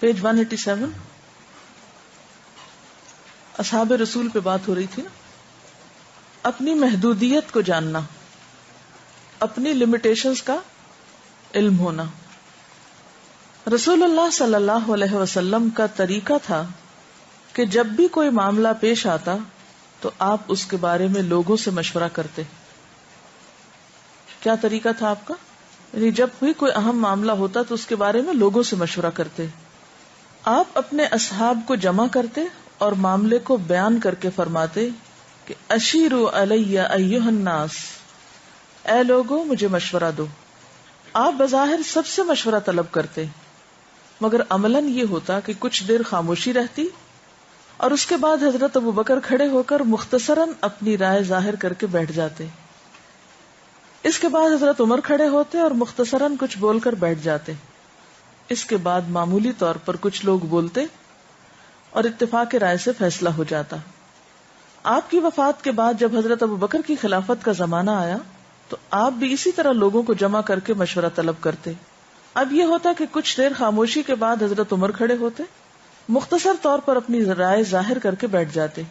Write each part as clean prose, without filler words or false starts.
Page 187 اصحاب رسول پہ بات ہو رہی تھی نا. اپنی محدودیت کو جاننا، اپنی لمیٹیشنز کا علم ہونا. رسول اللہ صلی اللہ علیہ وسلم کا طریقہ تھا کہ جب بھی کوئی معاملہ پیش آتا تو آپ اس کے بارے میں لوگوں سے مشورہ کرتے. کیا طریقہ تھا آپ کا؟ یعنی جب بھی کوئی اہم معاملہ ہوتا تو اس کے بارے میں لوگوں سے مشورہ کرتے. آپ اپنے اصحاب کو جمع کرتے اور معاملے کو بیان کر کے فرماتے کہ اشیروا علی ایھا الناس، اے لوگوں مجھے مشورہ دو. آپ بظاہر سب سے مشورہ طلب کرتے، مگر عملاً یہ ہوتا کہ کچھ دیر خاموشی رہتی اور اس کے بعد حضرت ابوبکر کھڑے ہو کر مختصراً اپنی رائے ظاہر کر کے بیٹھ جاتے. اس کے بعد حضرت عمر کھڑے ہوتے اور مختصراً کچھ بول کر بیٹھ جاتے. اس کے بعد معمولی طور پر کچھ لوگ بولتے اور اتفاق رائے سے فیصلہ ہو جاتا. آپ کی وفات کے بعد جب حضرت ابوبکر کی خلافت کا زمانہ آیا تو آپ بھی اسی طرح لوگوں کو جمع کر کے مشورہ طلب کرتے. اب یہ ہوتا کہ کچھ دیر خاموشی کے بعد حضرت عمر کھڑے ہوتے، مختصر طور پر اپنی رائے ظاہر کر کے بیٹھ جاتے.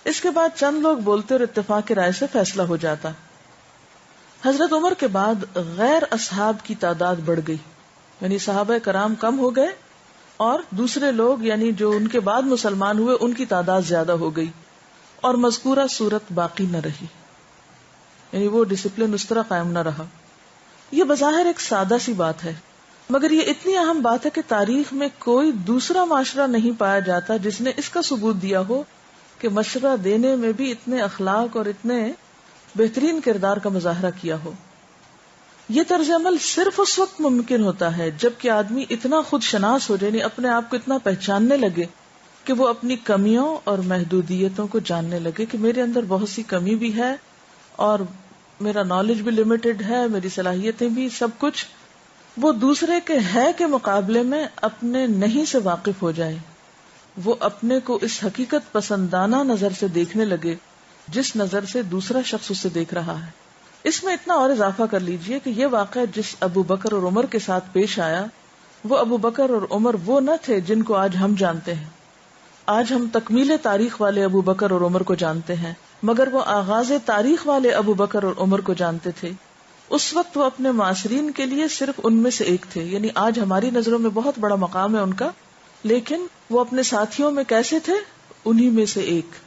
اس کے بعد چند لوگ بولتے اور اتفاق رائے سے فیصلہ ہو جاتا. حضرت عمر کے بعد غیر اصحاب کی تعداد بڑھ گئی، یعنی صحابہ کرام کم ہو گئے اور دوسرے لوگ یعنی جو ان کے بعد مسلمان ہوئے ان کی تعداد زیادہ ہو گئی اور مذکورہ صورت باقی نہ رہی، یعنی وہ ڈسپلن اس طرح قائم نہ رہا. یہ بظاہر ایک سادہ سی بات ہے، مگر یہ اتنی اہم بات ہے کہ تاریخ میں کوئی دوسرا معاشرہ نہیں پایا جاتا جس نے اس کا ثبوت دیا ہو کہ مشورہ دینے میں بھی اتنے اخلاق اور اتنے بہترین کردار کا مظاہرہ کیا ہو. یہ طرز عمل صرف اس وقت ممکن ہوتا ہے جب کہ آدمی اتنا خود شناس ہو جائے، یعنی اپنے آپ کو اتنا پہچاننے لگے کہ وہ اپنی کمیوں اور محدودیتوں کو جاننے لگے کہ میرے اندر بہت سی کمی بھی ہے اور میرا نالج بھی لمیٹڈ ہے، میری صلاحیتیں بھی، سب کچھ. وہ دوسرے کے ہے کے مقابلے میں اپنے نہیں سے واقف ہو جائے. وہ اپنے کو اس حقیقت پسندانہ نظر سے دیکھنے لگے جس نظر سے دوسرا شخص اسے دیکھ رہا ہے. اس میں اتنا اور اضافہ کر لیجئے کہ یہ واقعہ جس ابو بکر اور عمر کے ساتھ پیش آیا وہ ابو بکر اور عمر وہ نہ تھے جن کو آج ہم جانتے ہیں. آج ہم تکمیل تاریخ والے ابو بکر اور عمر کو جانتے ہیں، مگر وہ آغاز تاریخ والے ابو بکر اور عمر کو جانتے تھے. اس وقت وہ اپنے معاصرین کے لیے صرف ان میں سے ایک تھے، یعنی آج ہماری نظروں میں بہت بڑا مقام ہے ان کا، لیکن وہ اپنے ساتھیوں میں کیسے تھے؟ انہی میں سے ایک.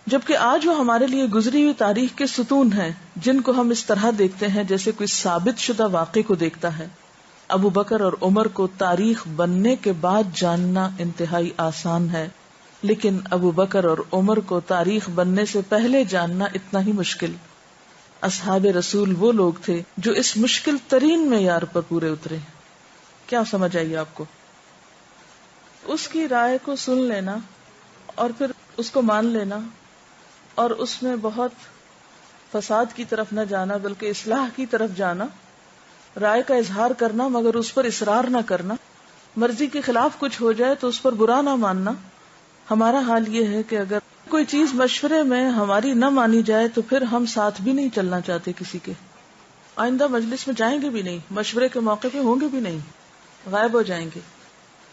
جبکہ آج وہ ہمارے لیے گزری ہوئی تاریخ کے ستون ہیں جن کو ہم اس طرح دیکھتے ہیں جیسے کوئی ثابت شدہ واقعے کو دیکھتا ہے. ابو بکر اور عمر کو تاریخ بننے کے بعد جاننا انتہائی آسان ہے، لیکن ابو بکر اور عمر کو تاریخ بننے سے پہلے جاننا اتنا ہی مشکل. اصحاب رسول وہ لوگ تھے جو اس مشکل ترین معیار پر پورے اترے. کیا سمجھ آئیے آپ کو؟ اس کی رائے کو سن لینا اور پھر اس کو مان لینا اور اس میں بہت فساد کی طرف نہ جانا بلکہ اصلاح کی طرف جانا، رائے کا اظہار کرنا مگر اس پر اصرار نہ کرنا، مرضی کے خلاف کچھ ہو جائے تو اس پر برا نہ ماننا. ہمارا حال یہ ہے کہ اگر کوئی چیز مشورے میں ہماری نہ مانی جائے تو پھر ہم ساتھ بھی نہیں چلنا چاہتے کسی کے، آئندہ مجلس میں جائیں گے بھی نہیں، مشورے کے موقع پہ ہوں گے بھی نہیں، غائب ہو جائیں گے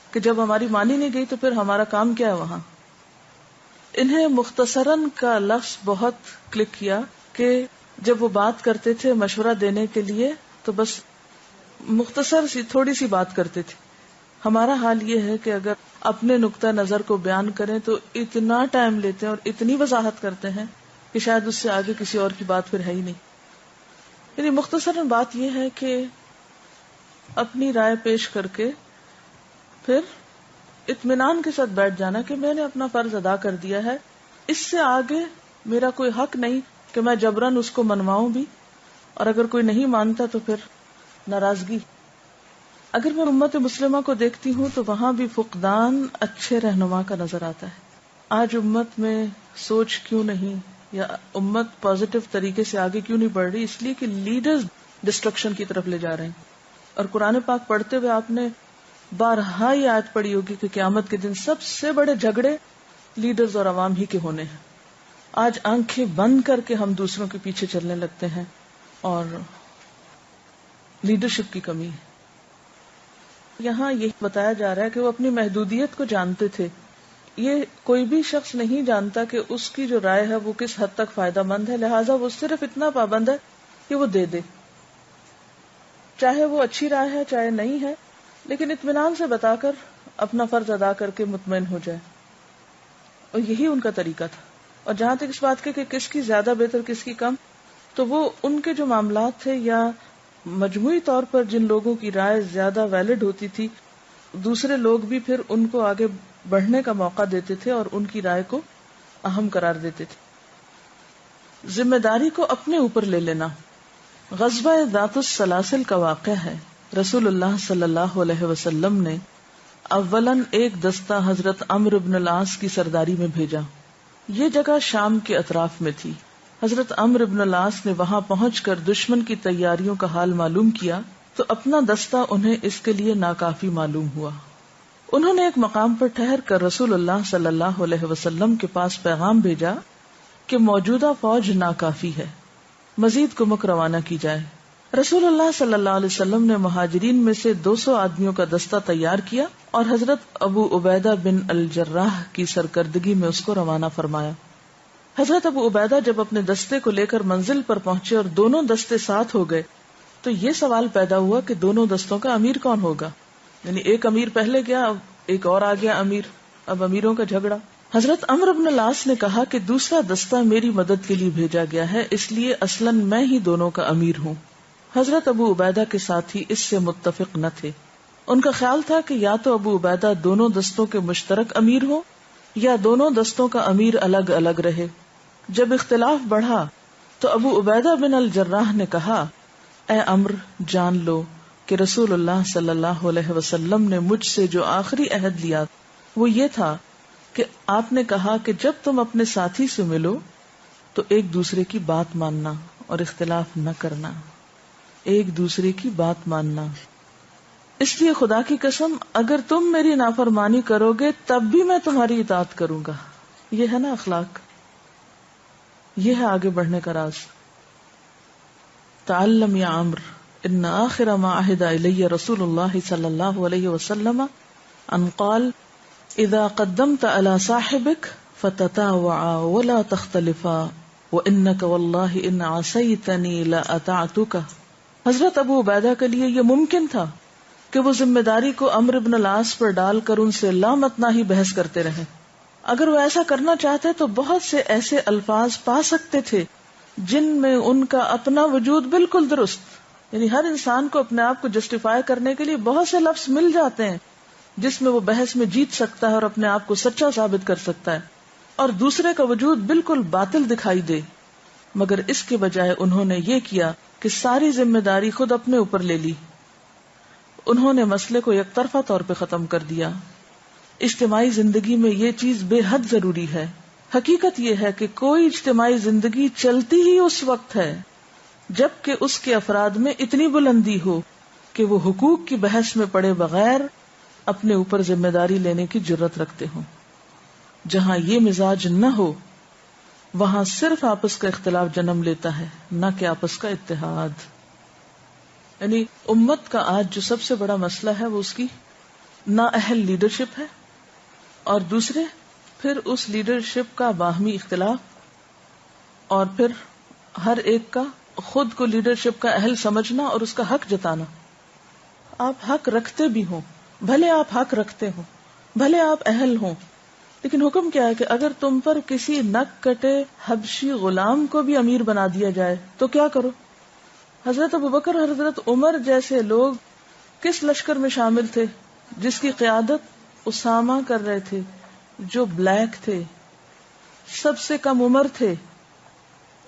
کہ جب ہماری مانی نہیں گئی تو پھر ہمارا کام کیا ہے وہاں. انہیں مختصراً کا لفظ بہت کلک کیا کہ جب وہ بات کرتے تھے مشورہ دینے کے لیے تو بس مختصر سی تھوڑی سی بات کرتے تھے. ہمارا حال یہ ہے کہ اگر اپنے نقطہ نظر کو بیان کریں تو اتنا ٹائم لیتے ہیں اور اتنی وضاحت کرتے ہیں کہ شاید اس سے آگے کسی اور کی بات پھر ہے ہی نہیں. یعنی مختصراً بات یہ ہے کہ اپنی رائے پیش کر کے پھر اطمینان کے ساتھ بیٹھ جانا کہ میں نے اپنا فرض ادا کر دیا ہے، اس سے آگے میرا کوئی حق نہیں کہ میں جبراً اس کو منواؤں بھی، اور اگر کوئی نہیں مانتا تو پھر ناراضگی. اگر میں امت مسلمہ کو دیکھتی ہوں تو وہاں بھی فقدان اچھے رہنما کا نظر آتا ہے. آج امت میں سوچ کیوں نہیں یا امت پازیٹو طریقے سے آگے کیوں نہیں بڑھ رہی؟ اس لیے کہ لیڈرز ڈسٹرکشن کی طرف لے جا رہے ہیں. اور قرآن پاک پڑھتے ہوئے آپ نے بارہا یہ آیت پڑھی ہوگی کہ قیامت کے دن سب سے بڑے جھگڑے لیڈرز اور عوام ہی کے ہونے ہیں. آج آنکھیں بند کر کے ہم دوسروں کے پیچھے چلنے لگتے ہیں اور لیڈرشپ کی کمی ہے. یہاں یہ بتایا جا رہا ہے کہ وہ اپنی محدودیت کو جانتے تھے. یہ کوئی بھی شخص نہیں جانتا کہ اس کی جو رائے ہے وہ کس حد تک فائدہ مند ہے، لہٰذا وہ صرف اتنا پابند ہے کہ وہ دے دے، چاہے وہ اچھی رائے ہے چاہے نہیں ہے، لیکن اطمینان سے بتا کر اپنا فرض ادا کر کے مطمئن ہو جائے. اور یہی ان کا طریقہ تھا. اور جہاں تک اس بات کے کہ کس کی زیادہ بہتر کس کی کم، تو وہ ان کے جو معاملات تھے یا مجموعی طور پر جن لوگوں کی رائے زیادہ ویلڈ ہوتی تھی، دوسرے لوگ بھی پھر ان کو آگے بڑھنے کا موقع دیتے تھے اور ان کی رائے کو اہم قرار دیتے تھے. ذمہ داری کو اپنے اوپر لے لینا. غزوہ ذات السلاسل کا واقعہ ہے. رسول اللہ صلی اللہ علیہ وسلم نے اولاً ایک دستہ حضرت عمرو بن العاص کی سرداری میں بھیجا. یہ جگہ شام کے اطراف میں تھی. حضرت عمرو بن العاص نے وہاں پہنچ کر دشمن کی تیاریوں کا حال معلوم کیا تو اپنا دستہ انہیں اس کے لیے ناکافی معلوم ہوا. انہوں نے ایک مقام پر ٹھہر کر رسول اللہ صلی اللہ علیہ وسلم کے پاس پیغام بھیجا کہ موجودہ فوج ناکافی ہے، مزید کمک روانہ کی جائے. رسول اللہ صلی اللہ علیہ وسلم نے مہاجرین میں سے 200 آدمیوں کا دستہ تیار کیا اور حضرت ابو عبیدہ بن الجراح کی سرکردگی میں اس کو روانہ فرمایا. حضرت ابو عبیدہ جب اپنے دستے کو لے کر منزل پر پہنچے اور دونوں دستے ساتھ ہو گئے تو یہ سوال پیدا ہوا کہ دونوں دستوں کا امیر کون ہوگا. یعنی ایک امیر پہلے گیا، اب ایک اور آ گیا امیر، اب امیروں کا جھگڑا. حضرت عمرو بن العاص نے کہا کہ دوسرا دستہ میری مدد کے لیے بھیجا گیا ہے، اس لیے اصلاً میں ہی دونوں کا امیر ہوں. حضرت ابو عبیدہ کے ساتھی اس سے متفق نہ تھے. ان کا خیال تھا کہ یا تو ابو عبیدہ دونوں دستوں کے مشترک امیر ہوں یا دونوں دستوں کا امیر الگ الگ رہے. جب اختلاف بڑھا تو ابو عبیدہ بن الجراح نے کہا، اے عمرو، جان لو کہ رسول اللہ صلی اللہ علیہ وسلم نے مجھ سے جو آخری عہد لیا وہ یہ تھا کہ آپ نے کہا کہ جب تم اپنے ساتھی سے ملو تو ایک دوسرے کی بات ماننا اور اختلاف نہ کرنا. ایک دوسرے کی بات ماننا. اس لیے خدا کی قسم اگر تم میری نافرمانی کرو گے تب بھی میں تمہاری اطاعت کروں گا. یہ ہے نا اخلاق، یہ ہے آگے بڑھنے کا راز. تعلم یا عمرو ان آخر ما عہد الی رسول اللہ صلی اللہ علیہ وسلم ان قال اذا قدمت على صاحبك فتتاوعا ولا تختلفا وانك والله ان عصيتني لاطعتك. حضرت ابو عبیدہ کے لیے یہ ممکن تھا کہ وہ ذمہ داری کو عمرو بن العاص پر ڈال کر ان سے لامتناہی بحث کرتے رہیں. اگر وہ ایسا کرنا چاہتے تو بہت سے ایسے الفاظ پا سکتے تھے جن میں ان کا اپنا وجود بالکل درست، یعنی ہر انسان کو اپنے آپ کو جسٹیفائی کرنے کے لیے بہت سے لفظ مل جاتے ہیں جس میں وہ بحث میں جیت سکتا ہے اور اپنے آپ کو سچا ثابت کر سکتا ہے اور دوسرے کا وجود بالکل باطل دکھائی دے. مگر اس کے بجائے انہوں نے یہ کیا کہ ساری ذمہ داری خود اپنے اوپر لے لی. انہوں نے مسئلے کو یک طرفہ طور پہ ختم کر دیا. اجتماعی زندگی میں یہ چیز بے حد ضروری ہے. حقیقت یہ ہے کہ کوئی اجتماعی زندگی چلتی ہی اس وقت ہے جب کہ اس کے افراد میں اتنی بلندی ہو کہ وہ حقوق کی بحث میں پڑے بغیر اپنے اوپر ذمہ داری لینے کی جرت رکھتے ہوں. جہاں یہ مزاج نہ ہو وہاں صرف آپس کا اختلاف جنم لیتا ہے، نہ کہ آپس کا اتحاد. یعنی امت کا آج جو سب سے بڑا مسئلہ ہے وہ اس کی نااہل لیڈرشپ ہے، اور دوسرے پھر اس لیڈرشپ کا باہمی اختلاف، اور پھر ہر ایک کا خود کو لیڈرشپ کا اہل سمجھنا اور اس کا حق جتانا. آپ حق رکھتے بھی ہوں، بھلے آپ حق رکھتے ہوں، بھلے آپ اہل ہوں، لیکن حکم کیا ہے کہ اگر تم پر کسی نک کٹے حبشی غلام کو بھی امیر بنا دیا جائے تو کیا کرو؟ حضرت ابوبکر، حضرت عمر جیسے لوگ کس لشکر میں شامل تھے جس کی قیادت اسامہ کر رہے تھے، جو بلیک تھے، سب سے کم عمر تھے،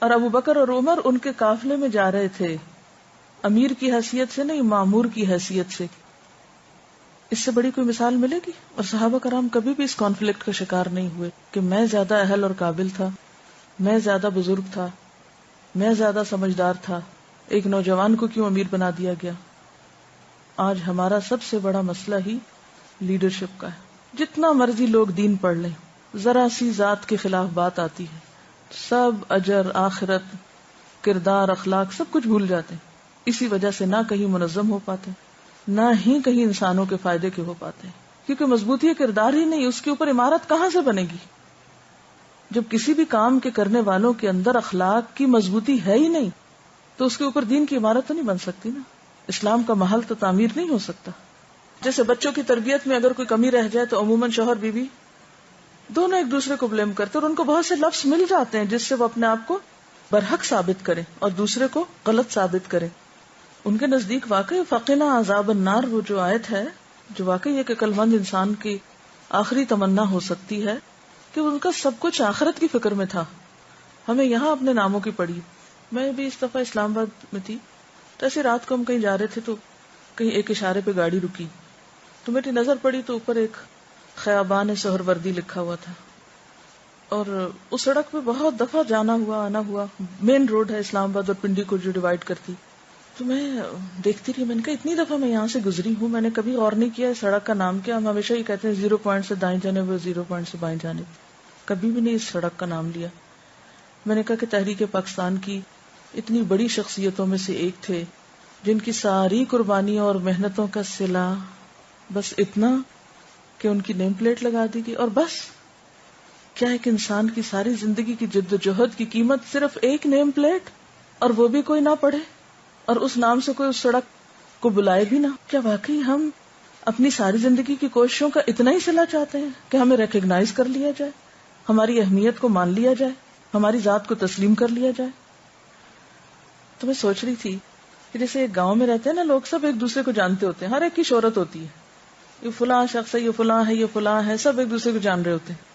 اور ابوبکر اور عمر ان کے قافلے میں جا رہے تھے امیر کی حیثیت سے نہیں، مامور کی حیثیت سے. اس سے بڑی کوئی مثال ملے گی؟ اور صحابہ کرام کبھی بھی اس کانفلکٹ کا شکار نہیں ہوئے کہ میں زیادہ اہل اور قابل تھا، میں زیادہ بزرگ تھا، میں زیادہ سمجھدار تھا، ایک نوجوان کو کیوں امیر بنا دیا گیا. آج ہمارا سب سے بڑا مسئلہ ہی لیڈرشپ کا ہے. جتنا مرضی لوگ دین پڑھ لیں، ذرا سی ذات کے خلاف بات آتی ہے، سب اجر، آخرت، کردار، اخلاق سب کچھ بھول جاتے ہیں. اسی وجہ سے نہ کہیں منظم ہو پاتے، نہ ہی کہیں انسانوں کے فائدے کے ہو پاتے، کیونکہ مضبوطی کردار ہی نہیں، اس کے اوپر عمارت کہاں سے بنے گی؟ جب کسی بھی کام کے کرنے والوں کے اندر اخلاق کی مضبوطی ہے ہی نہیں تو اس کے اوپر دین کی عمارت تو نہیں بن سکتی نا، اسلام کا محل تو تعمیر نہیں ہو سکتا. جیسے بچوں کی تربیت میں اگر کوئی کمی رہ جائے تو عموماً شوہر بیوی دونوں ایک دوسرے کو بلیم کرتے اور ان کو بہت سے لفظ مل جاتے ہیں جس سے وہ اپنے آپ کو برحق ثابت کریں اور دوسرے کو غلط ثابت کریں. ان کے نزدیک واقعی فقنا عذاب النار وہ جو آیت ہے جو واقعی ایک عقل مند انسان کی آخری تمنا ہو سکتی ہے کہ ان کا سب کچھ آخرت کی فکر میں تھا. ہمیں یہاں اپنے ناموں کی پڑی. میں بھی اس دفعہ اسلام آباد میں تھی تو ایسے رات کو ہم کہیں جا رہے تھے تو کہیں ایک اشارے پہ گاڑی رکی تو میری نظر پڑی تو اوپر ایک خیابان سہروردی لکھا ہوا تھا اور اس سڑک پہ بہت دفعہ جانا ہوا آنا ہوا. مین روڈ ہے اسلام آباد اور پنڈی کو جو ڈیوائڈ کرتی. تو میں دیکھتی رہی، میں نے کہا اتنی دفعہ میں یہاں سے گزری ہوں میں نے کبھی غور نہیں کیا اس سڑک کا نام کیا. ہم ہمیشہ ہی کہتے ہیں 0 پوائنٹ سے دائیں جانے وہ 0 پوائنٹ سے بائیں جانے، کبھی بھی نہیں اس سڑک کا نام لیا. میں نے کہا کہ تحریک پاکستان کی اتنی بڑی شخصیتوں میں سے ایک تھے جن کی ساری قربانیوں اور محنتوں کا صلہ بس اتنا کہ ان کی نیم پلیٹ لگا دی گئی. اور بس کیا ایک انسان کی ساری زندگی کی جد و جہد کی قیمت صرف ایک نیم پلیٹ، اور وہ بھی کوئی نہ پڑھے اور اس نام سے کوئی اس سڑک کو بلائے بھی نہ. کیا واقعی ہم اپنی ساری زندگی کی کوششوں کا اتنا ہی صلہ چاہتے ہیں کہ ہمیں ریکگنائز کر لیا جائے، ہماری اہمیت کو مان لیا جائے، ہماری ذات کو تسلیم کر لیا جائے؟ تو میں سوچ رہی تھی کہ جیسے ایک گاؤں میں رہتے ہیں نا لوگ، سب ایک دوسرے کو جانتے ہوتے ہیں، ہر ایک کی شہرت ہوتی ہے، یہ فلاں شخص ہے، یہ فلاں ہے، یہ فلاں ہے، سب ایک دوسرے کو جان رہے ہوتے ہیں.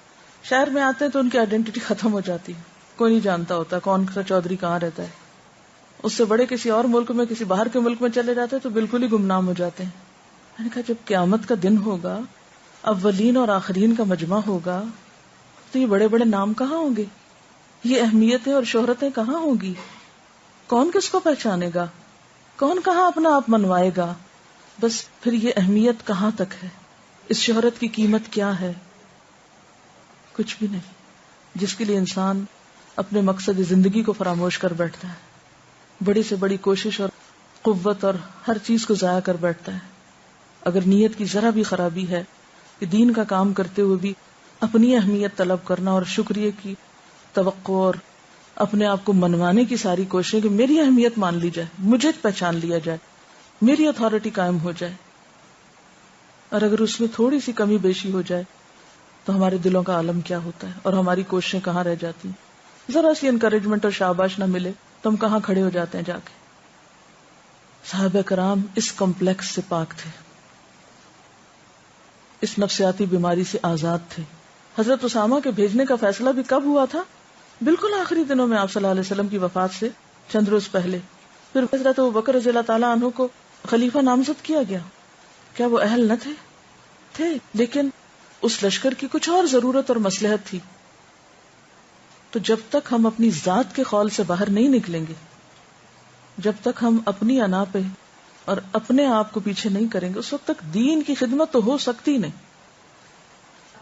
شہر میں آتے ہیں تو ان کی آئیڈینٹی ختم ہو جاتی ہے، کوئی نہیں جانتا ہوتا کون سا چودھری کہاں رہتا ہے. اس سے بڑے کسی اور ملک میں، کسی باہر کے ملک میں چلے جاتے ہیں تو بالکل ہی گمنام ہو جاتے ہیں. میں نے کہا جب قیامت کا دن ہوگا، اولین اور آخرین کا مجمع ہوگا، تو یہ بڑے بڑے نام کہاں ہوں گے؟ یہ اہمیتیں اور شہرتیں کہاں ہوں گی؟ کون کس کو پہچانے گا؟ کون کہاں اپنا آپ منوائے گا؟ بس پھر یہ اہمیت کہاں تک ہے؟ اس شہرت کی قیمت کیا ہے؟ کچھ بھی نہیں، جس کے لیے انسان اپنے مقصد زندگی کو فراموش کر بیٹھتا ہے، بڑی سے بڑی کوشش اور قوت اور ہر چیز کو ضائع کر بیٹھتا ہے. اگر نیت کی ذرا بھی خرابی ہے کہ دین کا کام کرتے ہوئے بھی اپنی اہمیت طلب کرنا اور شکریہ کی توقع اور اپنے آپ کو منوانے کی ساری کوششیں کہ میری اہمیت مان لی جائے، مجھے پہچان لیا جائے، میری اتھارٹی قائم ہو جائے، اور اگر اس میں تھوڑی سی کمی بیشی ہو جائے تو ہمارے دلوں کا عالم کیا ہوتا ہے اور ہماری کوششیں کہاں رہ جاتی ہیں. ذرا سی انکریجمنٹ اور شاباش نہ ملے تو ہم کہاں کھڑے ہو جاتے ہیں جا کے. صحابہ کرام اس کمپلیکس سے پاک تھے، اس نفسیاتی بیماری سے آزاد تھے. حضرت اسامہ کے بھیجنے کا فیصلہ بھی کب ہوا تھا؟ بالکل آخری دنوں میں، آپ صلی اللہ علیہ وسلم کی وفات سے چند روز پہلے. پھر حضرت ابوبکر رضی اللہ تعالیٰ عنہ کو خلیفہ نامزد کیا گیا. کیا وہ اہل نہ تھے؟ لیکن اس لشکر کی کچھ اور ضرورت اور مصلحت تھی. تو جب تک ہم اپنی ذات کے خول سے باہر نہیں نکلیں گے، جب تک ہم اپنی انا پہ اور اپنے آپ کو پیچھے نہیں کریں گے، اس وقت تک دین کی خدمت تو ہو سکتی نہیں.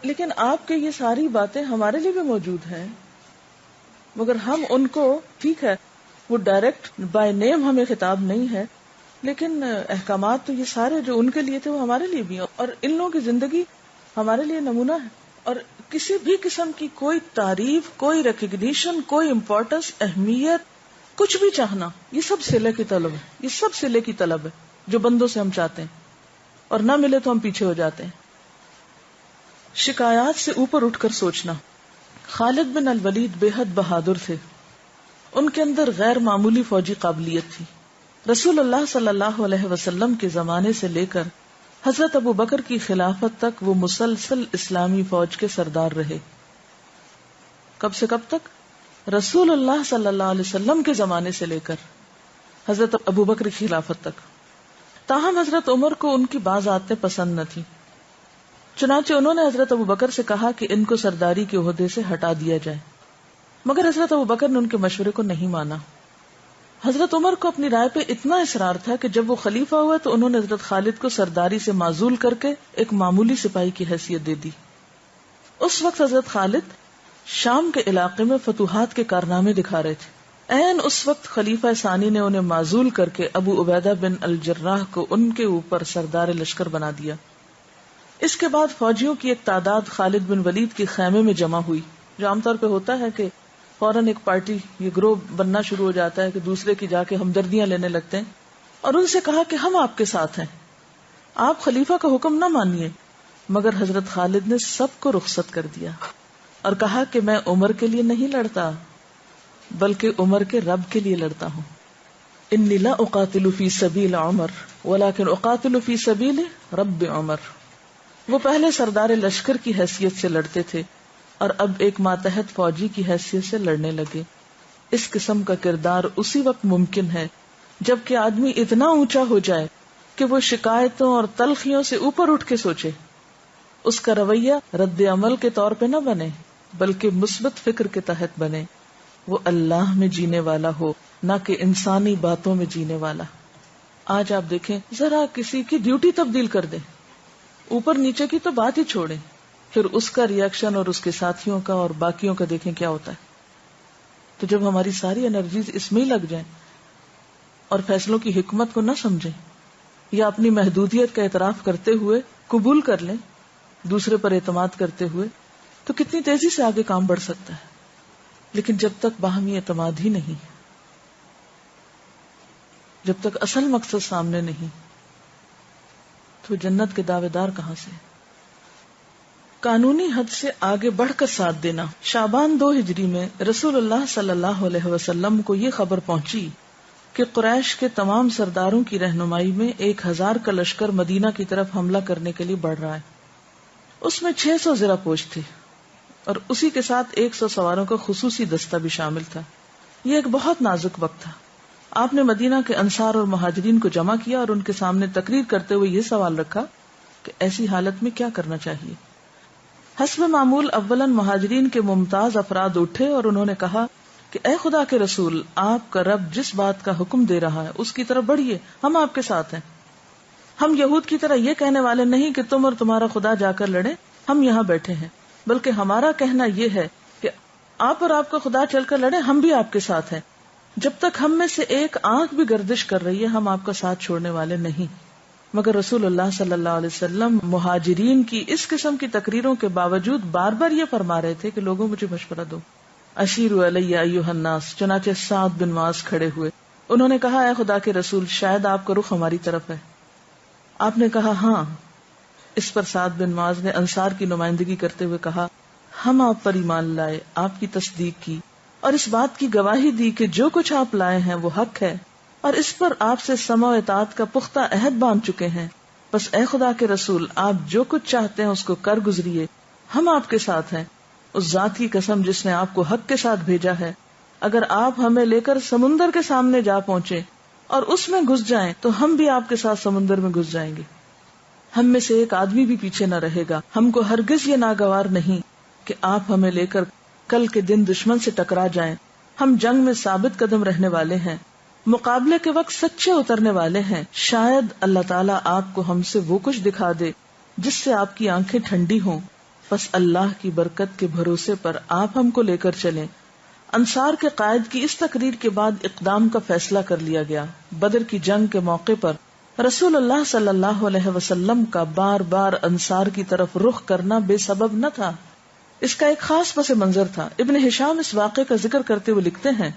لیکن آپ کے یہ ساری باتیں ہمارے لیے بھی موجود ہیں، مگر ہم ان کو، ٹھیک ہے وہ ڈائریکٹ بائی نیم ہمیں خطاب نہیں ہے، لیکن احکامات تو یہ سارے جو ان کے لیے تھے وہ ہمارے لیے بھی ہیں، اور ان لوگوں کی زندگی ہمارے لیے نمونہ ہے. اور کسی بھی قسم کی کوئی تعریف، کوئی ریکگنیشن، کوئی امپورٹنس، اہمیت، کچھ بھی چاہنا، یہ سب صلے کی طلب ہے. یہ سب صلے کی طلب ہے جو بندوں سے ہم چاہتے ہیں، اور نہ ملے تو ہم پیچھے ہو جاتے ہیں. شکایات سے اوپر اٹھ کر سوچنا. خالد بن الولید بے حد بہادر تھے، ان کے اندر غیر معمولی فوجی قابلیت تھی. رسول اللہ صلی اللہ علیہ وسلم کے زمانے سے لے کر حضرت ابوبکر کی خلافت تک وہ مسلسل اسلامی فوج کے سردار رہے. کب سے کب تک؟ رسول اللہ صلی اللہ علیہ وسلم کے زمانے سے لے کر حضرت ابوبکر کی خلافت تک. تاہم حضرت عمر کو ان کی بعض عادتیں پسند نہ تھیں، چنانچہ انہوں نے حضرت ابوبکر سے کہا کہ ان کو سرداری کے عہدے سے ہٹا دیا جائے، مگر حضرت ابوبکر نے ان کے مشورے کو نہیں مانا. حضرت عمر کو اپنی رائے پہ اتنا اصرار تھا کہ جب وہ خلیفہ ہوئے تو انہوں نے حضرت خالد کو سرداری سے معزول کر کے ایک معمولی سپاہی کی حیثیت دے دی. اس وقت حضرت خالد شام کے علاقے میں فتوحات کے کارنامے دکھا رہے تھے، عین اس وقت خلیفہ ثانی نے انہیں معزول کر کے ابو عبیدہ بن الجراح کو ان کے اوپر سردار لشکر بنا دیا۔ اس کے بعد فوجیوں کی ایک تعداد خالد بن ولید کے خیمے میں جمع ہوئی، جو عام طور پہ ہوتا ہے کہ فوراً ایک پارٹی یہ گروہ بننا شروع ہو جاتا ہے کہ دوسرے کی جا کے ہمدردیاں لینے لگتے ہیں، اور ان سے کہا کہ ہم آپ کے ساتھ ہیں، آپ خلیفہ کا حکم نہ مانیے۔ مگر حضرت خالد نے سب کو رخصت کر دیا اور کہا کہ میں عمر کے لیے نہیں لڑتا بلکہ عمر کے رب کے لیے لڑتا ہوں۔ انی لا اقاتل فی سبیل عمر ولکن اقاتل فی سبیل رب عمر۔ وہ پہلے سردار لشکر کی حیثیت سے لڑتے تھے اور اب ایک ماتحت فوجی کی حیثیت سے لڑنے لگے۔ اس قسم کا کردار اسی وقت ممکن ہے جبکہ آدمی اتنا اونچا ہو جائے کہ وہ شکایتوں اور تلخیوں سے اوپر اٹھ کے سوچے، اس کا رویہ رد عمل کے طور پہ نہ بنے بلکہ مثبت فکر کے تحت بنے، وہ اللہ میں جینے والا ہو نہ کہ انسانی باتوں میں جینے والا۔ آج آپ دیکھیں، ذرا کسی کی ڈیوٹی تبدیل کر دیں، اوپر نیچے کی تو بات ہی چھوڑیں، پھر اس کا ری ایکشن اور اس کے ساتھیوں کا اور باقیوں کا دیکھیں کیا ہوتا ہے۔ تو جب ہماری ساری انرجیز اس میں ہی لگ جائیں اور فیصلوں کی حکمت کو نہ سمجھیں یا اپنی محدودیت کا اعتراف کرتے ہوئے قبول کر لیں، دوسرے پر اعتماد کرتے ہوئے، تو کتنی تیزی سے آگے کام بڑھ سکتا ہے۔ لیکن جب تک باہمی اعتماد ہی نہیں، جب تک اصل مقصد سامنے نہیں، تو جنت کے دعوے دار کہاں سے؟ قانونی حد سے آگے بڑھ کر ساتھ دینا۔ شعبان 2 ہجری میں رسول اللہ صلی اللہ علیہ وسلم کو یہ خبر پہنچی کہ قریش کے تمام سرداروں کی رہنمائی میں 1000 کا لشکر مدینہ کی طرف حملہ کرنے کے لیے بڑھ رہا ہے۔ اس میں 600 زرہ پوش تھے اور اسی کے ساتھ 100 سواروں کا خصوصی دستہ بھی شامل تھا۔ یہ ایک بہت نازک وقت تھا۔ آپ نے مدینہ کے انصار اور مہاجرین کو جمع کیا اور ان کے سامنے تقریر کرتے ہوئے یہ سوال رکھا کہ ایسی حالت میں کیا کرنا چاہیے۔ حسب معمول اولن مہاجرین کے ممتاز افراد اٹھے اور انہوں نے کہا کہ اے خدا کے رسول، آپ کا رب جس بات کا حکم دے رہا ہے اس کی طرف بڑھیے، ہم آپ کے ساتھ ہیں۔ ہم یہود کی طرح یہ کہنے والے نہیں کہ تم اور تمہارا خدا جا کر لڑیں، ہم یہاں بیٹھے ہیں، بلکہ ہمارا کہنا یہ ہے کہ آپ اور آپ کا خدا چل کر لڑیں، ہم بھی آپ کے ساتھ ہیں۔ جب تک ہم میں سے ایک آنکھ بھی گردش کر رہی ہے ہم آپ کا ساتھ چھوڑنے والے نہیں۔ مگر رسول اللہ صلی اللہ علیہ وسلم مہاجرین کی اس قسم کی تقریروں کے باوجود بار بار یہ فرما رہے تھے کہ لوگوں مجھے مشورہ دو، اشیروا علی ایھا الناس۔ چنانچہ سعد بن معاذ کھڑے ہوئے، انہوں نے کہا اے خدا کے رسول، شاید آپ کا رخ ہماری طرف ہے۔ آپ نے کہا ہاں۔ اس پر سعد بن معاذ نے انصار کی نمائندگی کرتے ہوئے کہا ہم آپ پر ایمان لائے، آپ کی تصدیق کی اور اس بات کی گواہی دی کہ جو کچھ آپ لائے ہیں وہ حق ہے، اور اس پر آپ سے سمع و اطاعت کا پختہ عہد باندھ چکے ہیں۔ بس اے خدا کے رسول، آپ جو کچھ چاہتے ہیں اس کو کر گزریے، ہم آپ کے ساتھ ہیں۔ اس ذات کی قسم جس نے آپ کو حق کے ساتھ بھیجا ہے، اگر آپ ہمیں لے کر سمندر کے سامنے جا پہنچے اور اس میں گھس جائیں تو ہم بھی آپ کے ساتھ سمندر میں گھس جائیں گے، ہم میں سے ایک آدمی بھی پیچھے نہ رہے گا۔ ہم کو ہرگز یہ ناگوار نہیں کہ آپ ہمیں لے کر کل کے دن دشمن سے ٹکرا جائیں۔ ہم جنگ میں ثابت قدم رہنے والے ہیں، مقابلے کے وقت سچے اترنے والے ہیں۔ شاید اللہ تعالیٰ آپ کو ہم سے وہ کچھ دکھا دے جس سے آپ کی آنکھیں ٹھنڈی ہوں، بس اللہ کی برکت کے بھروسے پر آپ ہم کو لے کر چلیں۔ انصار کے قائد کی اس تقریر کے بعد اقدام کا فیصلہ کر لیا گیا۔ بدر کی جنگ کے موقع پر رسول اللہ صلی اللہ علیہ وسلم کا بار بار انصار کی طرف رخ کرنا بے سبب نہ تھا، اس کا ایک خاص پس منظر تھا۔ ابن ہشام اس واقعے کا ذکر کرتے ہوئے لکھتے ہیں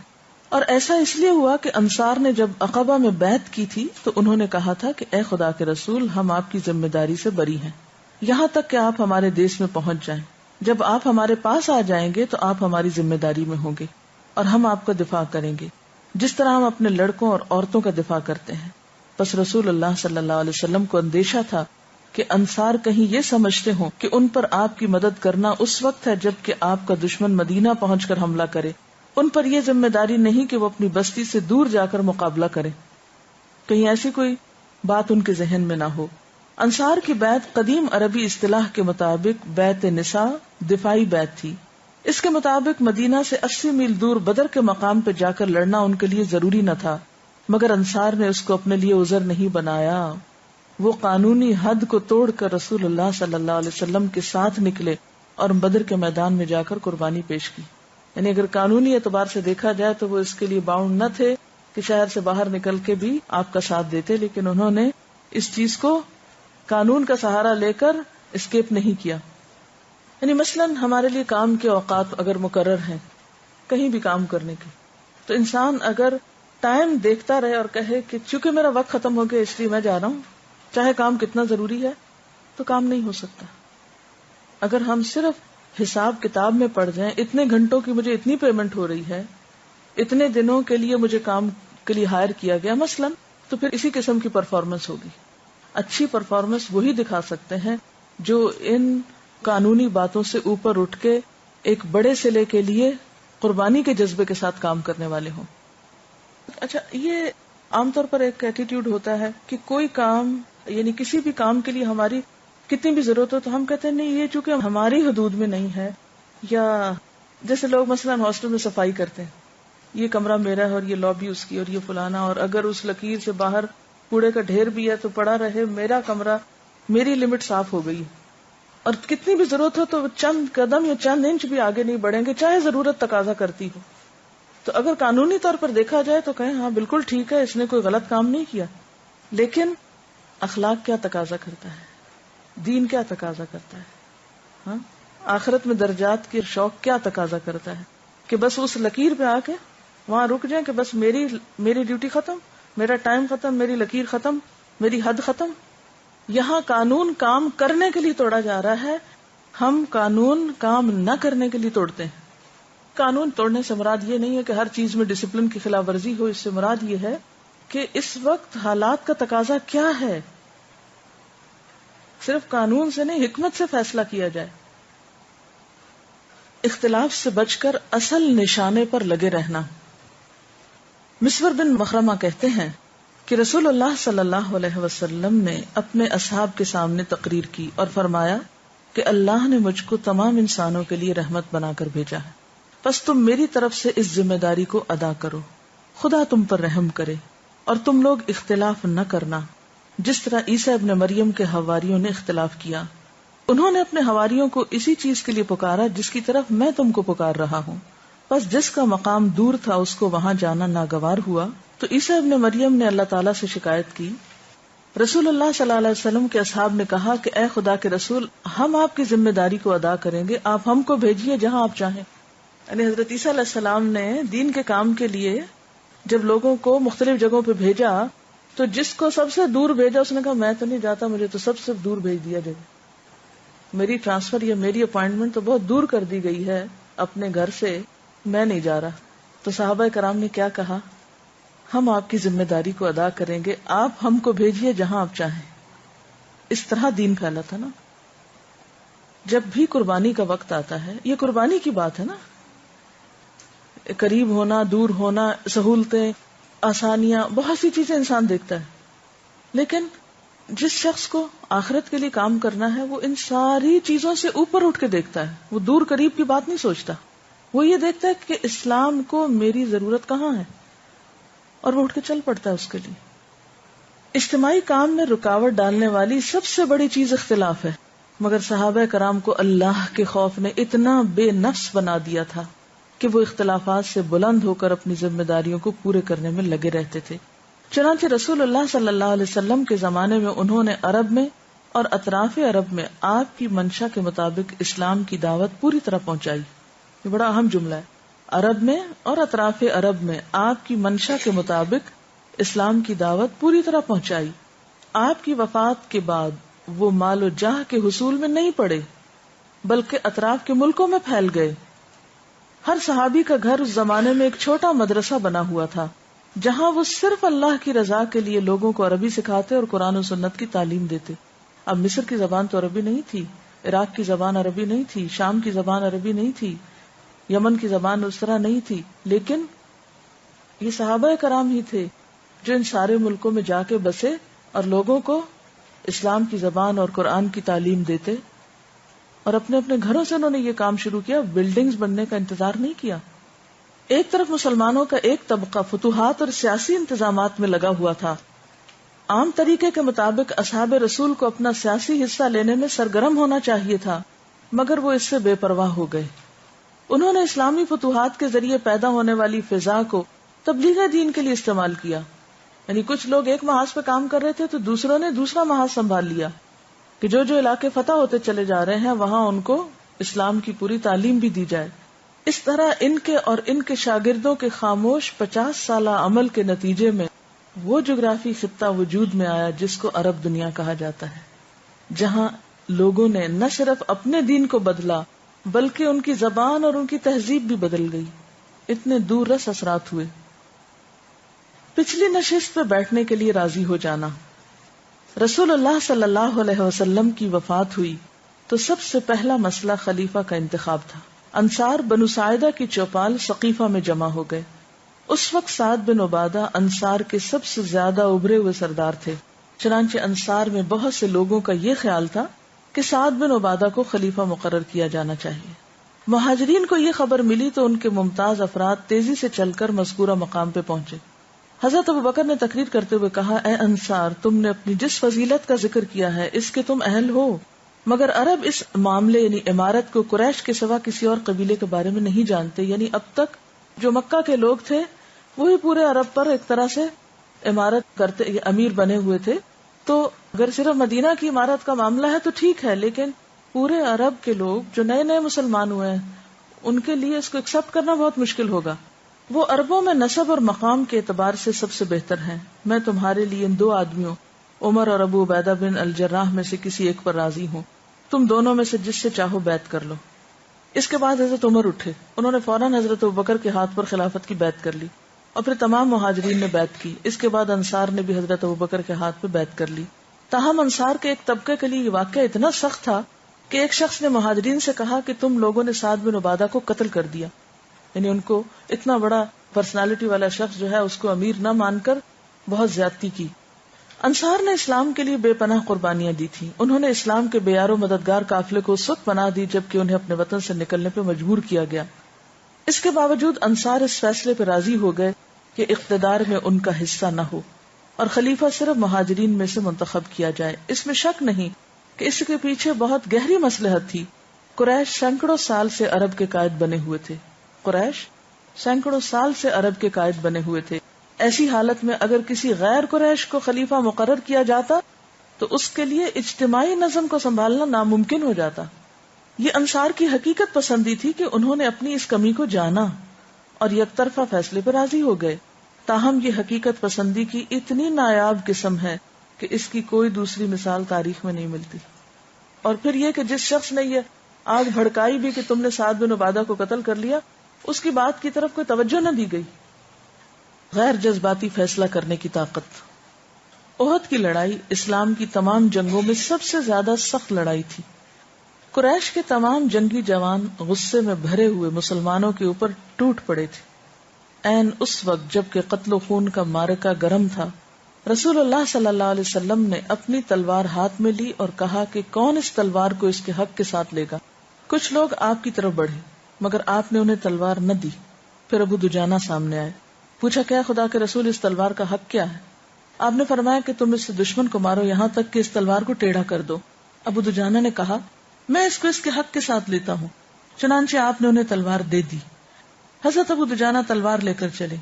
اور ایسا اس لیے ہوا کہ انصار نے جب عقبہ میں بیعت کی تھی تو انہوں نے کہا تھا کہ اے خدا کے رسول، ہم آپ کی ذمہ داری سے بری ہیں یہاں تک کہ آپ ہمارے دیس میں پہنچ جائیں۔ جب آپ ہمارے پاس آ جائیں گے تو آپ ہماری ذمہ داری میں ہوں گے اور ہم آپ کا دفاع کریں گے جس طرح ہم اپنے لڑکوں اور عورتوں کا دفاع کرتے ہیں۔ بس رسول اللہ صلی اللہ علیہ وسلم کو اندیشہ تھا کہ انصار کہیں یہ سمجھتے ہوں کہ ان پر آپ کی مدد کرنا اس وقت ہے جب کہ آپ کا دشمن مدینہ پہنچ کر حملہ کرے، ان پر یہ ذمہ داری نہیں کہ وہ اپنی بستی سے دور جا کر مقابلہ کریں، کہیں ایسی کوئی بات ان کے ذہن میں نہ ہو۔ انصار کی بیعت قدیم عربی اصطلاح کے مطابق بیعت نساء دفاعی بیعت تھی۔ اس کے مطابق مدینہ سے 80 میل دور بدر کے مقام پہ جا کر لڑنا ان کے لیے ضروری نہ تھا، مگر انصار نے اس کو اپنے لیے عذر نہیں بنایا۔ وہ قانونی حد کو توڑ کر رسول اللہ صلی اللہ علیہ وسلم کے ساتھ نکلے اور بدر کے میدان میں جا کر قربانی پیش کی۔ یعنی اگر قانونی اعتبار سے دیکھا جائے تو وہ اس کے لیے باؤنڈ نہ تھے کہ شہر سے باہر نکل کے بھی آپ کا ساتھ دیتے، لیکن انہوں نے اس چیز کو قانون کا سہارا لے کر اسکیپ نہیں کیا. یعنی مثلاً ہمارے لیے کام کے اوقات اگر مقرر ہیں کہیں بھی کام کرنے کے، تو انسان اگر ٹائم دیکھتا رہے اور کہے کہ چونکہ میرا وقت ختم ہو گیا اس لیے میں جا رہا ہوں، چاہے کام کتنا ضروری ہے، تو کام نہیں ہو سکتا. اگر ہم صرف حساب کتاب میں پڑ جائیں، اتنے گھنٹوں کی مجھے اتنی پیمنٹ ہو رہی ہے، اتنے دنوں کے لیے مجھے کام کے لیے ہائر کیا گیا مثلاً، تو پھر اسی قسم کی پرفارمنس ہوگی. اچھی پرفارمنس وہی دکھا سکتے ہیں جو ان قانونی باتوں سے اوپر اٹھ کے ایک بڑے صلے کے لیے قربانی کے جذبے کے ساتھ کام کرنے والے ہوں. اچھا، یہ عام طور پر ایک ایٹیٹیوڈ ہوتا ہے کہ کوئی کام، یعنی کسی بھی کام کے لیے ہماری کتنی بھی ضرورت ہو تو ہم کہتے ہیں نہیں یہ چونکہ ہماری حدود میں نہیں ہے. یا جیسے لوگ مثلاً ہاسٹل میں صفائی کرتے ہیں، یہ کمرہ میرا ہے اور یہ لابی اس کی اور یہ فلانا، اور اگر اس لکیر سے باہر کوڑے کا ڈھیر بھی ہے تو پڑا رہے، میرا کمرہ، میری لمٹ صاف ہو گئی. اور کتنی بھی ضرورت ہو تو چند قدم یا چند انچ بھی آگے نہیں بڑھیں گے چاہے ضرورت تقاضا کرتی ہو. تو اگر قانونی طور پر دیکھا جائے تو کہیں ہاں بالکل ٹھیک ہے، اس نے کوئی غلط کام نہیں کیا. لیکن اخلاق کیا تقاضا کرتا ہے، دین کیا تقاضا کرتا ہے، ہاں آخرت میں درجات کے شوق کیا تقاضا کرتا ہے کہ بس اس لکیر پہ آ کے وہاں رک جائیں کہ بس میری ڈیوٹی ختم، میرا ٹائم ختم، میری لکیر ختم، میری حد ختم. یہاں قانون کام کرنے کے لیے توڑا جا رہا ہے، ہم قانون کام نہ کرنے کے لیے توڑتے ہیں. قانون توڑنے سے مراد یہ نہیں ہے کہ ہر چیز میں ڈسپلن کی خلاف ورزی ہو، اس سے مراد یہ ہے کہ اس وقت حالات کا تقاضا کیا ہے. صرف قانون سے نہیں، حکمت سے فیصلہ کیا جائے. اختلاف سے بچ کر اصل نشانے پر لگے رہنا. مسور بن مخرمہ کہتے ہیں کہ رسول اللہ صلی اللہ علیہ وسلم نے اپنے اصحاب کے سامنے تقریر کی اور فرمایا کہ اللہ نے مجھ کو تمام انسانوں کے لیے رحمت بنا کر بھیجا ہے، پس تم میری طرف سے اس ذمہ داری کو ادا کرو. خدا تم پر رحم کرے اور تم لوگ اختلاف نہ کرنا، جس طرح عیسیٰ ابن مریم کے حواریوں نے اختلاف کیا. انہوں نے اپنے حواریوں کو اسی چیز کے لیے پکارا جس کی طرف میں تم کو پکار رہا ہوں، بس جس کا مقام دور تھا اس کو وہاں جانا ناگوار ہوا. تو عیسیٰ ابن مریم نے اللہ تعالیٰ سے شکایت کی. رسول اللہ صلی اللہ علیہ وسلم کے اصحاب نے کہا کہ اے خدا کے رسول، ہم آپ کی ذمہ داری کو ادا کریں گے، آپ ہم کو بھیجیے جہاں آپ چاہیں. یعنی حضرت عیسیٰ علیہ السلام نے دین کے کام کے لیے جب لوگوں کو مختلف جگہوں پہ بھیجا تو جس کو سب سے دور بھیجا اس نے کہا میں تو نہیں جاتا، مجھے تو سب سے دور بھیج دیا جائے، میری ٹرانسفر یا میری اپائنٹمنٹ تو بہت دور کر دی گئی ہے اپنے گھر سے، میں نہیں جا رہا. تو صحابہ کرام نے کیا کہا، ہم آپ کی ذمہ داری کو ادا کریں گے، آپ ہم کو بھیجیے جہاں آپ چاہیں. اس طرح دین پھیلا تھا نا. جب بھی قربانی کا وقت آتا ہے، یہ قربانی کی بات ہے نا، قریب ہونا، دور ہونا، سہولتیں، آسانیاں، بہت سی چیزیں انسان دیکھتا ہے. لیکن جس شخص کو آخرت کے لیے کام کرنا ہے وہ ان ساری چیزوں سے اوپر اٹھ کے دیکھتا ہے. وہ دور قریب کی بات نہیں سوچتا، وہ یہ دیکھتا ہے کہ اسلام کو میری ضرورت کہاں ہے، اور وہ اٹھ کے چل پڑتا ہے اس کے لیے. اجتماعی کام میں رکاوٹ ڈالنے والی سب سے بڑی چیز اختلاف ہے، مگر صحابہ کرام کو اللہ کے خوف نے اتنا بے نفس بنا دیا تھا کہ وہ اختلافات سے بلند ہو کر اپنی ذمہ داریوں کو پورے کرنے میں لگے رہتے تھے. چنانچہ رسول اللہ صلی اللہ علیہ وسلم کے زمانے میں انہوں نے عرب میں اور اطراف عرب میں آپ کی منشا کے مطابق اسلام کی دعوت پوری طرح پہنچائی. یہ بڑا اہم جملہ ہے، عرب میں اور اطراف عرب میں آپ کی منشا کے مطابق اسلام کی دعوت پوری طرح پہنچائی. آپ کی وفات کے بعد وہ مال و جاہ کے حصول میں نہیں پڑے بلکہ اطراف کے ملکوں میں پھیل گئے. ہر صحابی کا گھر اس زمانے میں ایک چھوٹا مدرسہ بنا ہوا تھا جہاں وہ صرف اللہ کی رضا کے لیے لوگوں کو عربی سکھاتے اور قرآن و سنت کی تعلیم دیتے. اب مصر کی زبان تو عربی نہیں تھی، عراق کی زبان عربی نہیں تھی، شام کی زبان عربی نہیں تھی، یمن کی زبان اس طرح نہیں تھی، لیکن یہ صحابہ کرام ہی تھے جو ان سارے ملکوں میں جا کے بسے اور لوگوں کو اسلام کی زبان اور قرآن کی تعلیم دیتے. اور اپنے اپنے گھروں سے انہوں نے یہ کام شروع کیا، بلڈنگز بننے کا انتظار نہیں کیا. ایک طرف مسلمانوں کا ایک طبقہ فتوحات اور سیاسی انتظامات میں لگا ہوا تھا. عام طریقے کے مطابق اصحاب رسول کو اپنا سیاسی حصہ لینے میں سرگرم ہونا چاہیے تھا، مگر وہ اس سے بے پرواہ ہو گئے. انہوں نے اسلامی فتوحات کے ذریعے پیدا ہونے والی فضا کو تبلیغ دین کے لیے استعمال کیا. یعنی کچھ لوگ ایک محاذ پہ کام کر رہے تھے تو دوسروں نے دوسرا محاذ سنبھال لیا کہ جو جو علاقے فتح ہوتے چلے جا رہے ہیں وہاں ان کو اسلام کی پوری تعلیم بھی دی جائے. اس طرح ان کے اور ان کے شاگردوں کے خاموش 50 سالہ عمل کے نتیجے میں وہ جغرافی خطہ وجود میں آیا جس کو عرب دنیا کہا جاتا ہے، جہاں لوگوں نے نہ صرف اپنے دین کو بدلا بلکہ ان کی زبان اور ان کی تہذیب بھی بدل گئی. اتنے دور رس اثرات ہوئے. پچھلی نشست پہ بیٹھنے کے لیے راضی ہو جانا. رسول اللہ صلی اللہ علیہ وسلم کی وفات ہوئی تو سب سے پہلا مسئلہ خلیفہ کا انتخاب تھا. انصار بنو ساعدہ کی چوپال سقیفہ میں جمع ہو گئے. اس وقت سعد بن عبادہ انصار کے سب سے زیادہ ابھرے ہوئے سردار تھے. چنانچہ انصار میں بہت سے لوگوں کا یہ خیال تھا کہ سعد بن عبادہ کو خلیفہ مقرر کیا جانا چاہیے. مہاجرین کو یہ خبر ملی تو ان کے ممتاز افراد تیزی سے چل کر مذکورہ مقام پہ پہنچے. حضرت ابوبکر نے تقریر کرتے ہوئے کہا، اے انصار، تم نے اپنی جس فضیلت کا ذکر کیا ہے اس کے تم اہل ہو، مگر عرب اس معاملے یعنی عمارت کو قریش کے سوا کسی اور قبیلے کے بارے میں نہیں جانتے. یعنی اب تک جو مکہ کے لوگ تھے وہی پورے عرب پر ایک طرح سے عمارت کرتے، امیر بنے ہوئے تھے. تو اگر صرف مدینہ کی عمارت کا معاملہ ہے تو ٹھیک ہے، لیکن پورے عرب کے لوگ جو نئے نئے مسلمان ہوئے ہیں ان کے لیے اس کو ایکسپٹ کرنا بہت مشکل ہوگا. وہ عربوں میں نسب اور مقام کے اعتبار سے سب سے بہتر ہیں. میں تمہارے لیے ان 2 آدمیوں عمر اور ابو عبیدہ بن الجراح میں سے کسی ایک پر راضی ہوں. تم دونوں میں سے جس سے چاہو بیعت کر لو. اس کے بعد حضرت عمر اٹھے. انہوں نے فوراً حضرت ابوبکر کے ہاتھ پر خلافت کی بیعت کر لی اور پھر تمام مہاجرین نے بیعت کی. اس کے بعد انصار نے بھی حضرت ابوبکر کے ہاتھ پہ بیعت کر لی. تاہم انصار کے ایک طبقے کے لیے یہ واقعہ اتنا سخت تھا کہ ایک شخص نے مہاجرین سے کہا کہ تم لوگوں نے سعد بن عبادہ کو قتل کر دیا. یعنی ان کو اتنا بڑا پرسنالٹی والا شخص جو ہے اس کو امیر نہ مان کر بہت زیادتی کی. انصار نے اسلام کے لیے بے پناہ قربانیاں دی تھیں. انہوں نے اسلام کے بے یار و مددگار قافلے کو اس وقت پناہ دی جبکہ انہیں اپنے وطن سے نکلنے پہ مجبور کیا گیا. اس کے باوجود انصار اس فیصلے پہ راضی ہو گئے کہ اقتدار میں ان کا حصہ نہ ہو اور خلیفہ صرف مہاجرین میں سے منتخب کیا جائے. اس میں شک نہیں کہ اس کے پیچھے بہت گہری مصلحت تھی. قریش سینکڑوں سال سے عرب کے قائد بنے ہوئے تھے. قریش سینکڑوں سال سے عرب کے قائد بنے ہوئے تھے. ایسی حالت میں اگر کسی غیر قریش کو خلیفہ مقرر کیا جاتا تو اس کے لیے اجتماعی نظم کو سنبھالنا ناممکن ہو جاتا. یہ انصار کی حقیقت پسندی تھی کہ انہوں نے اپنی اس کمی کو جانا اور یک طرفہ فیصلے پر راضی ہو گئے. تاہم یہ حقیقت پسندی کی اتنی نایاب قسم ہے کہ اس کی کوئی دوسری مثال تاریخ میں نہیں ملتی. اور پھر یہ کہ جس شخص نے یہ آگ بھڑکائی بھی کہ تم نے سعد بن عبادہ کو قتل کر لیا، اس کی بات کی طرف کوئی توجہ نہ دی گئی. غیر جذباتی فیصلہ کرنے کی طاقت. احد کی لڑائی اسلام کی تمام جنگوں میں سب سے زیادہ سخت لڑائی تھی. قریش کے تمام جنگی جوان غصے میں بھرے ہوئے مسلمانوں کے اوپر ٹوٹ پڑے تھے. عین اس وقت جب کہ قتل و خون کا معرکہ گرم تھا، رسول اللہ صلی اللہ علیہ وسلم نے اپنی تلوار ہاتھ میں لی اور کہا کہ کون اس تلوار کو اس کے حق کے ساتھ لے گا. کچھ لوگ آپ کی طرف بڑھے مگر آپ نے انہیں تلوار نہ دی. پھر ابو دجانہ سامنے آئے. پوچھا، کیا خدا کے رسول اس تلوار کا حق کیا ہے؟ آپ نے فرمایا کہ تم اس سے دشمن کو مارو یہاں تک کہ اس تلوار کو ٹیڑھا کر دو. ابو دجانہ نے کہا، میں اس کو اس کے حق کے ساتھ لیتا ہوں. چنانچہ آپ نے انہیں تلوار دے دی. حضرت ابو دجانہ تلوار لے کر چلے.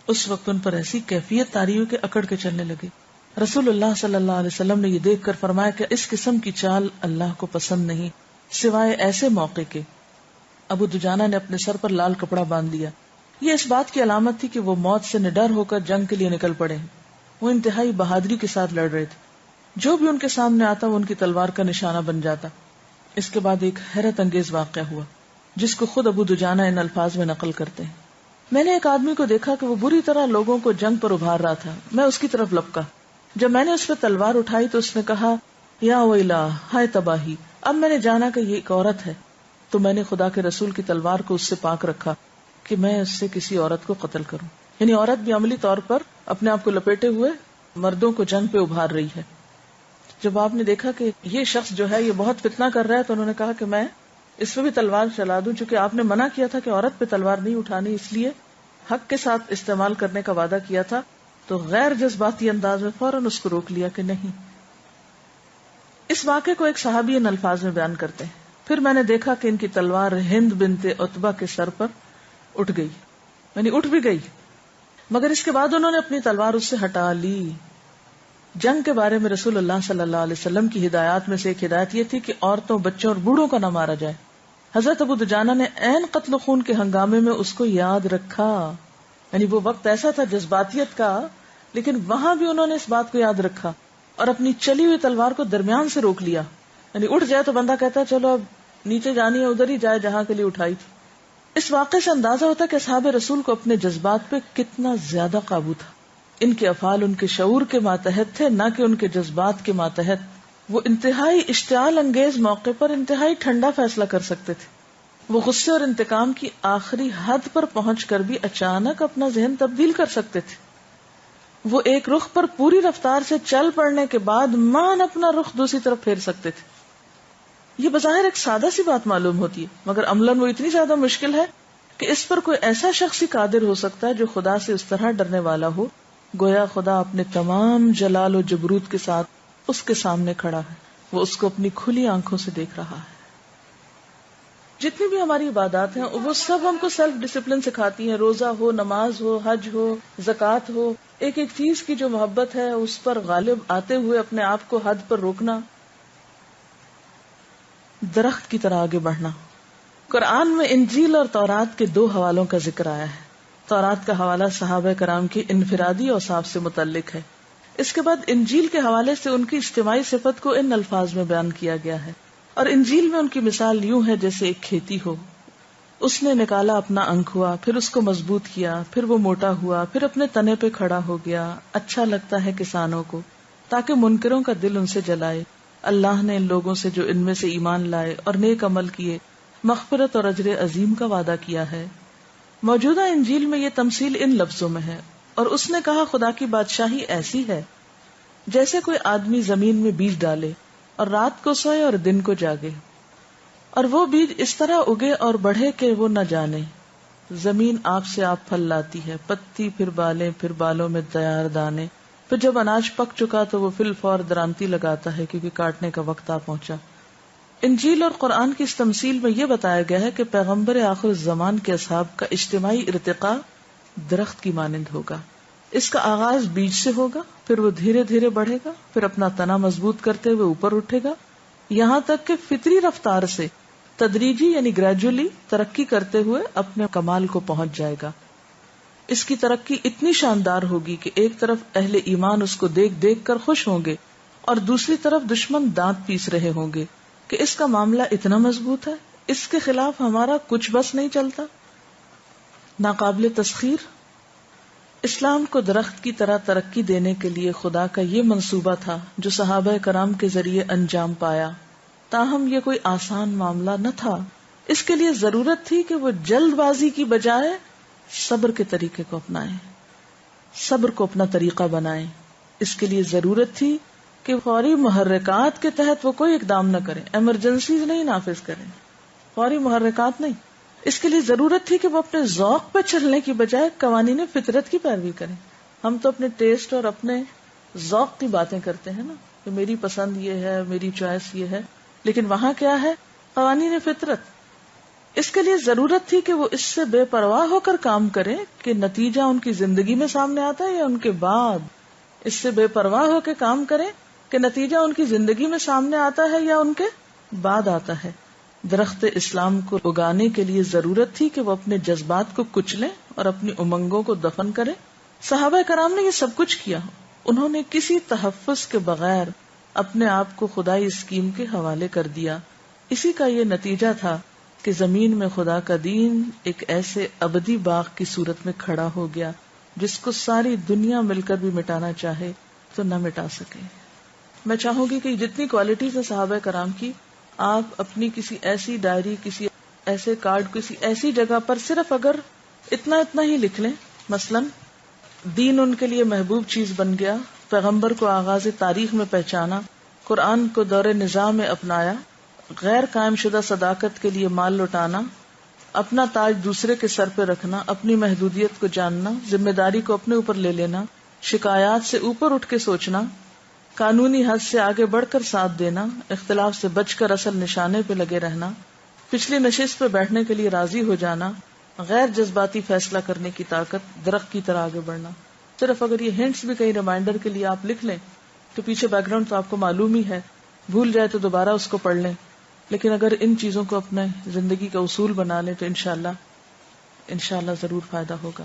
اس وقت ان پر ایسی کیفیت طاری ہوئی کہ اکڑ کے چلنے لگے. رسول اللہ صلی اللہ علیہ وسلم نے یہ دیکھ کر فرمایا کہ اس قسم کی چال اللہ کو پسند نہیں سوائے ایسے موقع کے. ابو دجانہ نے اپنے سر پر لال کپڑا باندھ لیا. یہ اس بات کی علامت تھی کہ وہ موت سے نڈر ہو کر جنگ کے لیے نکل پڑے. وہ انتہائی بہادری کے ساتھ لڑ رہے تھے. جو بھی ان کے سامنے آتا وہ ان کی تلوار کا نشانہ بن جاتا. اس کے بعد ایک حیرت انگیز واقعہ ہوا جس کو خود ابو دجانہ ان الفاظ میں نقل کرتے ہیں. میں نے ایک آدمی کو دیکھا کہ وہ بری طرح لوگوں کو جنگ پر ابھار رہا تھا. میں اس کی طرف لپکا. جب میں نے اس پہ تلوار اٹھائی تو اس نے کہا، یا ویلا، ہائے تباہی. اب میں نے جانا کہ یہ ایک عورت ہے تو میں نے خدا کے رسول کی تلوار کو اس سے پاک رکھا کہ میں اس سے کسی عورت کو قتل کروں. یعنی عورت بھی عملی طور پر اپنے آپ کو لپیٹے ہوئے مردوں کو جنگ پہ ابھار رہی ہے. جب آپ نے دیکھا کہ یہ شخص جو ہے یہ بہت فتنہ کر رہا ہے تو انہوں نے کہا کہ میں اس پہ بھی تلوار چلا دوں. چونکہ آپ نے منع کیا تھا کہ عورت پہ تلوار نہیں اٹھانی، اس لیے حق کے ساتھ استعمال کرنے کا وعدہ کیا تھا، تو غیر جذباتی انداز میں فوراً اس کو روک لیا کہ نہیں. اس واقعے کو ایک صحابی ان الفاظ میں بیان کرتے ہیں، پھر میں نے دیکھا کہ ان کی تلوار ہند بنت عتبہ کے سر پر اٹھ گئی، یعنی اٹھ بھی گئی، مگر اس کے بعد انہوں نے اپنی تلوار اس سے ہٹا لی۔ جنگ کے بارے میں رسول اللہ صلی اللہ علیہ وسلم کی ہدایات میں سے ایک ہدایت یہ تھی کہ عورتوں، بچوں اور بوڑھوں کو نہ مارا جائے۔ حضرت ابو دجانہ نے عین قتل و خون کے ہنگامے میں اس کو یاد رکھا، یعنی وہ وقت ایسا تھا جذباتیت کا، لیکن وہاں بھی انہوں نے اس بات کو یاد رکھا اور اپنی چلی ہوئی تلوار کو درمیان سے روک لیا، یعنی اٹھ جائے تو بندہ کہتا ہے چلو اب نیچے جانی ہے ادھر ہی جائے جہاں کے لیے اٹھائی تھی۔ اس واقعے سے اندازہ ہوتا ہے کہ اصحاب رسول کو اپنے جذبات پہ کتنا زیادہ قابو تھا۔ ان کے افعال ان کے شعور کے ماتحت تھے، نہ کہ ان کے جذبات کے ماتحت۔ وہ انتہائی اشتعال انگیز موقع پر انتہائی ٹھنڈا فیصلہ کر سکتے تھے۔ وہ غصے اور انتقام کی آخری حد پر پہنچ کر بھی اچانک اپنا ذہن تبدیل کر سکتے تھے۔ وہ ایک رخ پر پوری رفتار سے چل پڑنے کے بعد مان اپنا رخ دوسری طرف پھیر سکتے تھے۔ یہ بظاہر ایک سادہ سی بات معلوم ہوتی ہے، مگر عملاً وہ اتنی زیادہ مشکل ہے کہ اس پر کوئی ایسا شخص ہی قادر ہو سکتا ہے جو خدا سے اس طرح ڈرنے والا ہو گویا خدا اپنے تمام جلال و جبروت کے ساتھ اس کے سامنے کھڑا ہے، وہ اس کو اپنی کھلی آنکھوں سے دیکھ رہا ہے۔ جتنی بھی ہماری عبادات ہیں وہ سب ہم کو سیلف ڈسپلن سکھاتی ہیں، روزہ ہو، نماز ہو، حج ہو، زکوٰۃ ہو، ایک ایک چیز کی جو محبت ہے اس پر غالب آتے ہوئے اپنے آپ کو حد پر روکنا، درخت کی طرح آگے بڑھنا۔ قرآن میں انجیل اور تورات کے 2 حوالوں کا ذکر آیا ہے۔ تورات کا حوالہ صحابہ کرام کی انفرادی اوصاف سے متعلق ہے، اس کے بعد انجیل کے حوالے سے ان کی اجتماعی صفت کو ان الفاظ میں بیان کیا گیا ہے۔ اور انجیل میں ان کی مثال یوں ہے جیسے ایک کھیتی ہو، اس نے نکالا اپنا انکھوا، پھر اس کو مضبوط کیا، پھر وہ موٹا ہوا، پھر اپنے تنے پہ کھڑا ہو گیا، اچھا لگتا ہے کسانوں کو تاکہ منکروں کا دل ان سے جلائے۔ اللہ نے ان لوگوں سے جو ان میں سے ایمان لائے اور نیک عمل کیے مغفرت اور اجر عظیم کا وعدہ کیا ہے۔ موجودہ انجیل میں یہ تمثیل ان لفظوں میں ہے، اور اس نے کہا خدا کی بادشاہی ایسی ہے جیسے کوئی آدمی زمین میں بیج ڈالے اور رات کو سوئے اور دن کو جاگے، اور وہ بیج اس طرح اگے اور بڑھے کہ وہ نہ جانے۔ زمین آپ سے آپ پھل لاتی ہے، پتی پھر بالیں، پھر بالوں میں تیار دانے، پھر جب اناج پک چکا تو وہ فی الفور درانتی لگاتا ہے کیونکہ کاٹنے کا وقت آ پہنچا۔ انجیل اور قرآن کی اس تمثیل میں یہ بتایا گیا ہے کہ پیغمبر آخر الزمان کے اصحاب کا اجتماعی ارتقاء درخت کی مانند ہوگا۔ اس کا آغاز بیج سے ہوگا، پھر وہ دھیرے دھیرے بڑھے گا، پھر اپنا تنا مضبوط کرتے ہوئے اوپر اٹھے گا، یہاں تک کہ فطری رفتار سے تدریجی یعنی گریجولی ترقی کرتے ہوئے اپنے کمال کو پہنچ جائے گا۔ اس کی ترقی اتنی شاندار ہوگی کہ ایک طرف اہل ایمان اس کو دیکھ دیکھ کر خوش ہوں گے اور دوسری طرف دشمن دانت پیس رہے ہوں گے کہ اس کا معاملہ اتنا مضبوط ہے، اس کے خلاف ہمارا کچھ بس نہیں چلتا۔ ناقابل تسخیر اسلام کو درخت کی طرح ترقی دینے کے لیے خدا کا یہ منصوبہ تھا جو صحابہ کرام کے ذریعے انجام پایا، تاہم یہ کوئی آسان معاملہ نہ تھا۔ اس کے لیے ضرورت تھی کہ وہ جلد بازی کی بجائے صبر کے طریقے کو اپنائیں، صبر کو اپنا طریقہ بنائیں۔ اس کے لیے ضرورت تھی کہ فوری محرکات کے تحت وہ کوئی اقدام نہ کریں، ایمرجنسیز نہیں نافذ کریں، فوری محرکات نہیں۔ اس کے لیے ضرورت تھی کہ وہ اپنے ذوق پہ چلنے کی بجائے قوانین فطرت کی پیروی کریں۔ ہم تو اپنے ٹیسٹ اور اپنے ذوق کی باتیں کرتے ہیں نا کہ میری پسند یہ ہے، میری چوائس یہ ہے، لیکن وہاں کیا ہے؟ قوانین فطرت۔ اس کے لیے ضرورت تھی کہ وہ اس سے بے پرواہ ہو کر کام کریں کہ نتیجہ ان کی زندگی میں سامنے آتا ہے یا ان کے بعد، اس سے بے پرواہ ہو کے کام کریں کہ نتیجہ ان کی زندگی میں سامنے آتا ہے یا ان کے بعد آتا ہے۔ درخت اسلام کو اگانے کے لیے ضرورت تھی کہ وہ اپنے جذبات کو کچلیں اور اپنی امنگوں کو دفن کریں۔ صحابہ کرام نے یہ سب کچھ کیا، انہوں نے کسی تحفظ کے بغیر اپنے آپ کو خدائی اسکیم کے حوالے کر دیا۔ اسی کا یہ نتیجہ تھا کہ زمین میں خدا کا دین ایک ایسے ابدی باغ کی صورت میں کھڑا ہو گیا جس کو ساری دنیا مل کر بھی مٹانا چاہے تو نہ مٹا سکے۔ میں چاہوں گی کہ جتنی کوالٹیز ہیں صحابہ کرام کی، آپ اپنی کسی ایسی ڈائری، کسی ایسے کارڈ، کسی ایسی جگہ پر صرف اگر اتنا ہی لکھ لیں، مثلا دین ان کے لیے محبوب چیز بن گیا، پیغمبر کو آغاز تاریخ میں پہچانا، قرآن کو دور نظام میں اپنایا، غیر قائم شدہ صداقت کے لیے مال لٹانا، اپنا تاج دوسرے کے سر پہ رکھنا، اپنی محدودیت کو جاننا، ذمہ داری کو اپنے اوپر لے لینا، شکایات سے اوپر اٹھ کے سوچنا، قانونی حد سے آگے بڑھ کر ساتھ دینا، اختلاف سے بچ کر اصل نشانے پہ لگے رہنا، پچھلی نشست پہ بیٹھنے کے لیے راضی ہو جانا، غیر جذباتی فیصلہ کرنے کی طاقت، درخت کی طرح آگے بڑھنا. صرف اگر یہ ہنٹس بھی کہیں ریمائنڈر کے لیے آپ لکھ لیں تو پیچھے بیک گراؤنڈ تو آپ کو معلوم ہی ہے، بھول جائے تو دوبارہ اس کو پڑھ لیں. لیکن اگر ان چیزوں کو اپنے زندگی کا اصول بنا لیں تو انشاءاللہ ضرور فائدہ ہوگا.